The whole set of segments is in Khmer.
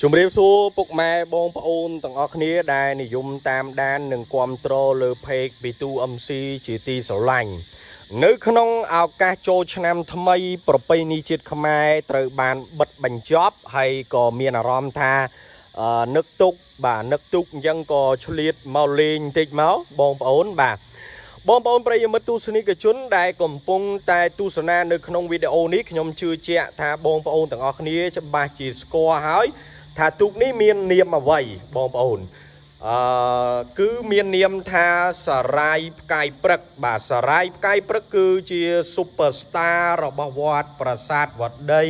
ជំរាបសួរពុកម៉ែបងប្អូនទាំងអស់គ្នាដែលនិយមតាមដាននិងគាំទ្រលើ page B2MC ជាទីស្រឡាញ់នៅក្នុងឱកាសចូលឆ្នាំថ្មីប្រពៃណីជាតិខ្មែរត្រូវបានបិទបញ្ចប់ហើយក៏មានអារម្មណ៍ថានឹកទុកនឹកទុកអញ្ចឹងក៏ឆ្លៀតមកលេងបន្តិចមកបងប្អូនបងប្អូនប្រិយមិត្តទស្សនិកជនដែលកំពុងតែទស្សនានៅក្នុងវីដេអូនេះខ្ញុំជឿជាក់ថាបងប្អូនទាំងអស់គ្នាច្បាស់ជាស្គាល់ហើយថាទូកនេះមាននាមអ្វីបងប្អូនគឺមាននាមថាសារាយផ្កាយព្រឹកសារាយផ្កាយព្រឹកគឺជា Superstar របស់វត្តប្រាសាទវត្តដី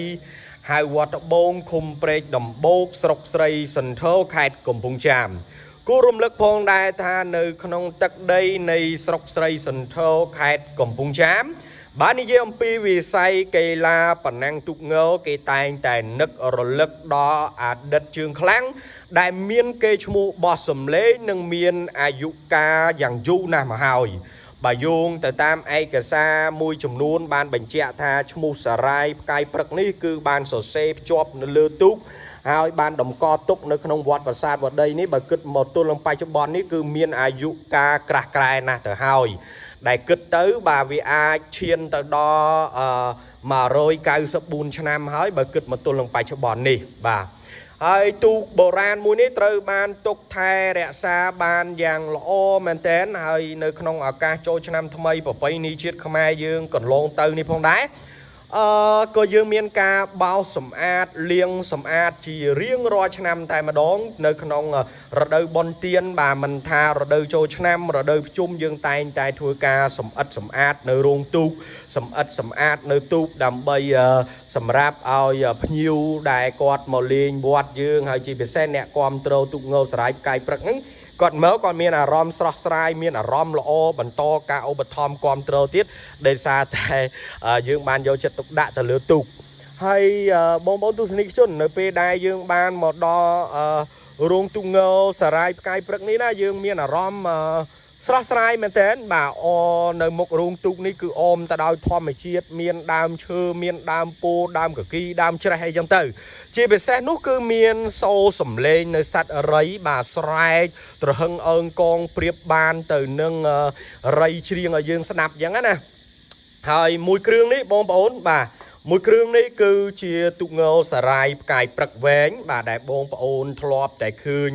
ហៅវត្តត្បូងឃុំព្រែកដំបូកស្រុកស្រីសន្ធរខេត្តកំពង់ចាមគួររំលឹកផងដែរថានៅក្នុងទឹកដីនៃស្រុកស្រីសន្ធរខេត្តកំពង់ចាមបាននិយាយអំពីវិស័យកីឡាប៉ណាំងទូកងគេតែងតែនឹករលឹកដល់អតីតជើងខ្លាំងដែលមានកេរ្តិ៍ឈ្មោះបោះសម្លេងនិងមានអាយុកាលយ៉ាងយូរណាស់មកហើយបើយោងទៅតាមឯកសារមួយចំនួនបានបញ្ជាក់ថាឈ្មោះសារាយផ្កាយព្រឹកនេះគឺបានសរសេរភ្ជាប់នៅលើទូកហើយបានតម្កល់ទុកនៅក្នុងវត្តប្រាសាទវត្តដីនេះបើគិតមកទល់នឹងបច្ចុប្បន្ននេះគឺមានអាយុកាលក្រាស់ក្រែណាស់ទៅហើយដែលគិតទៅវាអាចឈានទៅដល់194ឆ្នាំហើយបើគិតមកទល់នឹងបច្ចុប្បន្ននេះហើយទូកបុរាណមួយនេះត្រូវបានទុកថែរក្សាបានយ៉ាងល្អមែនទែនហើយនៅក្នុងឱកាសចូលឆ្នាំថ្មីប្រពៃណីជាតិខ្មែរយើងកន្លងទៅនេះផងដែរក៏យើងមានការបោសសម្អាតលាងសម្អាតជារៀងរាល់ឆ្នាំតែម្ដងនៅក្នុងរដូវបុណ្យទានមិនថារដូវចូលឆ្នាំរដូវភ្ជុំយើងតែងតែធ្វើការសម្អិតសម្អាតនៅរោងទូកសម្អិតសម្អាតនៅទូកដើម្បីសម្រាប់ឲ្យភ្ញៀវដែលគាត់មកលេងវត្តយើងហើយជាពិសេសអ្នកគាំទ្រទូកងសារាយផ្កាយព្រឹកហ្នឹងគាត់មកគាត់មានអារម្មណ៍ស្រស់ស្រាយមានអារម្មណ៍ល្អបន្តការឧបត្ថម្ភគាំទ្រទៀតដោយសារតែយើងបានយកចិត្តទុកដាក់ទៅលើទូកហើយបងប្អូនទស្សនិកជននៅពេលដែលយើងបានមកដល់រោងទូកងសារាយផ្កាយព្រឹកនេះណាយើងមានអារម្មណ៍ស្រស់ស្រាយមែនទែននៅមុខរោងទូកនេះគឺអមទៅដោយធម្មជាតិមានដើមឈើមានដើមពោធិ៍ដើមកគីដើមច្រេះអីចឹងទៅជាពិសេសនោះគឺមានសូរសំឡេងនៅសត្វរៃស្រែកត្រហឹងអើងកងប្រៀបបានទៅនឹងរៃច្រៀងឲ្យយើងស្ដាប់ចឹងណាហើយមួយគ្រឿងនេះបងប្អូនមួយគ្រឿងនេះគឺជាទូកងសារាយផ្កាយព្រឹកវែងដែលបងប្អូនធ្លាប់តែឃើញ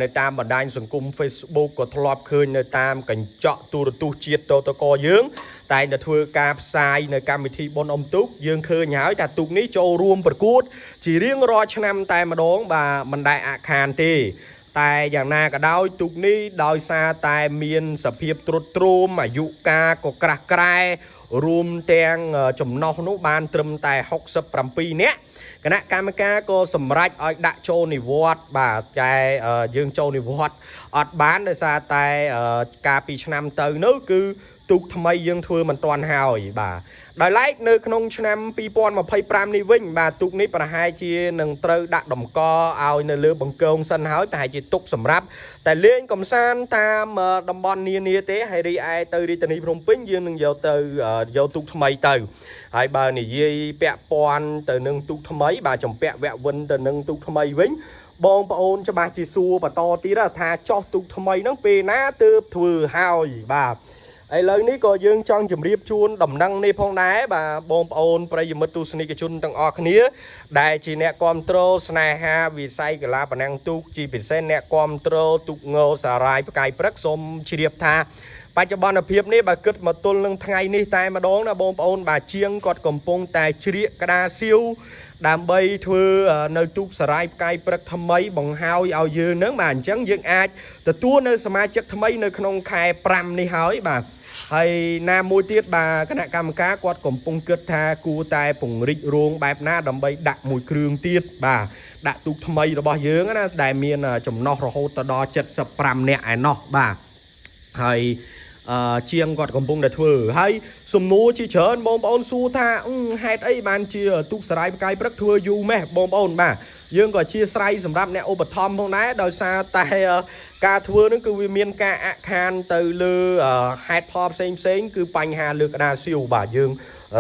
នៅតាមបណ្ដាញសង្គម Facebook ក៏ធ្លាប់ឃើញនៅតាមកញ្ចក់ទូរទស្សន៍ជាតិតកយើងតែតែធ្វើការផ្សាយនៅកម្មវិធីបុណ្យអុំទូកយើងឃើញហើយថាទូកនេះចូលរួមប្រកួតជារៀងរាល់ឆ្នាំតែម្ដងមិនដែលអាក់ខានទេតែយ៉ាងណាក៏ដោយទូកនេះដោយសារតែមានសភាពទ្រុឌទ្រោមអាយុកាលក៏ក្រាស់ក្រែរួមទាំងចំណុះនោះបានត្រឹមតែ67នាក់គណៈកម្មការក៏សម្រេចឲ្យដាក់ចូលនិវត្តន៍តែយើងចូលនិវត្តន៍អត់បានដោយសារតែកាលពីឆ្នាំទៅនោះគឺទូកថ្មីយើងធ្វើមិនទាន់ហើយដោយឡែកនៅក្នុងឆ្នាំ2025នេះវិញទូកនេះប្រហែលជានឹងត្រូវដាក់តម្កល់ឲ្យនៅលើបង្គោលសិនហើយប្រហែលជាទុកសម្រាប់តែលេងកំសាន្តតាមតំបន់នានាទេហើយរីឯទៅរាជធានីភ្នំពេញយើងនឹងយកទូកថ្មីទៅហើយបើនិយាយពាក់ព័ន្ធទៅនឹងទូកថ្មីចំពាក់វគ្គវិនទៅនឹងទូកថ្មីវិញបងប្អូនច្បាស់ជាសួរបន្តទៀតថាចោះទូកថ្មីហ្នឹងពេលណាទើបធ្វើហើយឥឡូវនេះក៏យើងចង់ជម្រាបជូនដំណឹងនេះផងដែរបងប្អូនប្រិយមិត្តទស្សនិកជនទាំងអស់គ្នាដែលជាអ្នកគាំទ្រស្នេហាវិស័យកីឡាប៉ណាំងទូកជាពិសេសអ្នកគាំទ្រទូកងសារាយផ្កាយព្រឹកសូមជ្រាបថាបច្ចុប្បន្នភាពនេះបើគិតមកទល់នឹងថ្ងៃនេះតែម្ដងណាបងប្អូនជាងគាត់កំពុងតែជ្រៀកក្តារសៀវដើម្បីធ្វើនៅទូកសារាយផ្កាយព្រឹកថ្មីបង្ហើយឲ្យយើងនឹងអញ្ចឹងយើងអាចទទួលនៅសមាជិកថ្មីនៅក្នុងខែ5នេះហើយហើយណាមួយទៀតគណៈកម្មការគាត់កំពុងគិតថាគួរតែពង្រីករោងបែបណាដើម្បីដាក់មួយគ្រឿងទៀតដាក់ទូកថ្មីរបស់យើងណាដែលមានចំណុះរហូតដល់75នាក់ឯណោះហើយជាងគាត់កំពុងតែធ្វើហើយសំណួរជាច្រើនបងប្អូនសួរថាហេតុអីបានជាទូកសារាយផ្កាយព្រឹកធ្វើយូរម៉េះបងប្អូនយើងក៏ជាស្រ័យសម្រាប់អ្នកឧបត្ថម្ភផងដែរដោយសារតែ ការធ្វើនឹងគឺវាមានការអខានទៅលើហេតុផលផ្សេងគឺបញ្ហាលើក្តារសៀវបាទយើង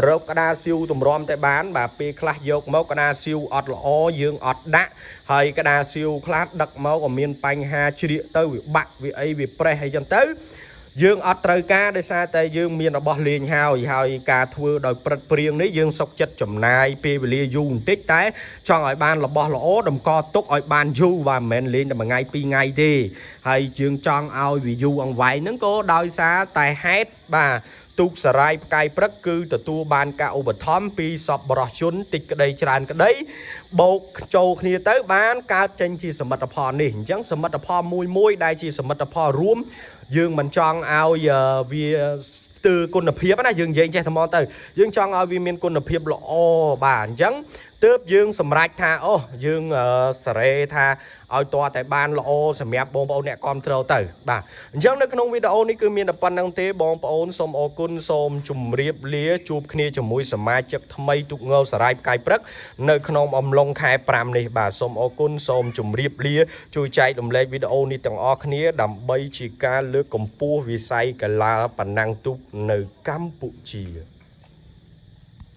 រកក្តារសៀវតម្រាំតែបានបាទពេលខ្លះយកមកក្តារសៀវអត់ល្អយើងអត់ដាក់ហើយក្តារសៀវខ្លះដឹកមកក៏មានបញ្ហាជ្រៀកទៅវាបាក់វាអីវាប្រេះអីចឹងទៅយើងអត់ត្រូវការដោយសារតែយើងមានរបស់លេងហើយការធ្វើដោយព្រឹត្តព្រៀងនេះយើងសុកចិត្តចំណាយពេលវេលាយូរបន្តិចតែចង់ឲ្យបានរបស់ល្អតម្កល់ទុកឲ្យបានយូរបាទមិនមែនលេងតែមួយថ្ងៃពីរថ្ងៃទេហើយយើងចង់ឲ្យវាយូរអង្វែងហ្នឹងក៏ដោយសារតែហេតុបាទទូកសារាយផ្កាយព្រឹកគឺទទួលបានការឧបត្ថម្ភពីសប្បុរសជនតិចក្តីច្រើនក្តីបូកចូលគ្នាទៅបានកើតចេញជាសមិទ្ធផលនេះអញ្ចឹងសមិទ្ធផលមួយដែលជាសមិទ្ធផលរួមយើងមិនចង់ឲ្យវាស្ទើរគុណភាពណាយើងនិយាយចេះតែមកទៅយើងចង់ឲ្យវាមានគុណភាពល្អបាទអញ្ចឹងទើបយើងសម្រេចថាអូយើងសេរីថាឲ្យតតែបានល្អសម្រាប់បងប្អូនអ្នកគ្រប់គ្រងទៅបាទអញ្ចឹងនៅក្នុងវីដេអូនេះគឺមានតែប៉ុណ្្នឹងទេបងប្អូនសូមអរគុណសូមជម្រាបលាជួបគ្នាជាមួយសមាជិកថ្មីទូកងសារាយផ្កាយព្រឹកនៅក្នុងអំឡុងខែ5នេះបាទសូមអរគុណសូមជម្រាបលាជួយចែករំលែកវីដេអូនេះទាំងអស់គ្នាដើម្បីជាការលើកកម្ពស់វិស័យកីឡាប៉ាណាំងទូកនៅកម្ពុជា